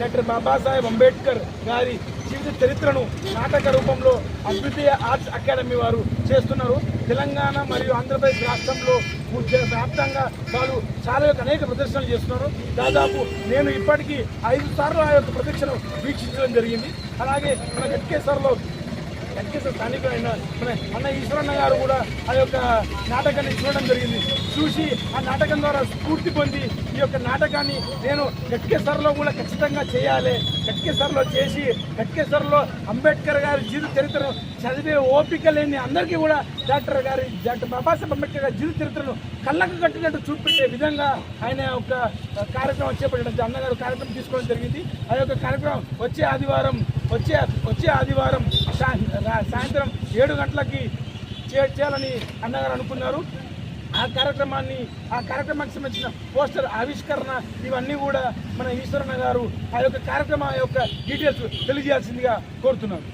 Doctor Babasaheb Ambedkar గారి జీవిత చరిత్రను నాటక రూపంలో అద్వితీయ ఆర్ట్స్ అకాడమీ వారు చేస్తున్నారు. తెలంగాణ మరియు ఆంధ్రప్రదేశ్ రాష్ట్రంలో వ్యాప్తంగా వాళ్ళు చాలా అనేక ప్రదర్శనలు చేస్తున్నారు. దాదాపు నేను ఇప్పటికీ 5 సార్లు ఆ యొక్క ప్రదర్శన వీక్షించడం జరిగింది. అలాగే మన గట్కేశ్వర్లో స్థానికులైన మన అన్న ఈశ్వరన్న గారు కూడా ఆ యొక్క నాటకాన్ని చూడడం జరిగింది. చూసి ఆ నాటకం ద్వారా స్ఫూర్తి పొంది ఈ యొక్క నాటకాన్ని నేను గట్కేశ్వర్లో కూడా ఖచ్చితంగా చేయాలి, గట్కేశ్వర్లో చేసి గట్కేశ్వర్లో అంబేద్కర్ గారి జీవిత చరిత్రను చదివే ఓపిక లేని అందరికీ కూడా డాక్టర్ బాబాసాహెబ్ అంబేద్కర్ గారి జీవిత చరిత్రను కళ్ళకు కట్టినట్టు చూపెట్టే విధంగా ఆయన ఒక కార్యక్రమం చేపట్టడం అన్నగారు కార్యక్రమం తీసుకోవడం జరిగింది. ఆ యొక్క కార్యక్రమం వచ్చే ఆదివారం సాయంత్రం 7 గంటలకి చేయాలని అన్నగారు అనుకున్నారు. ఆ కార్యక్రమానికి సంబంధించిన పోస్టర్ ఆవిష్కరణ ఇవన్నీ కూడా మన ఈశ్వరన్న గారు ఆ యొక్క కార్యక్రమం యొక్క డీటెయిల్స్ తెలియజేయాల్సిందిగా కోరుతున్నాను.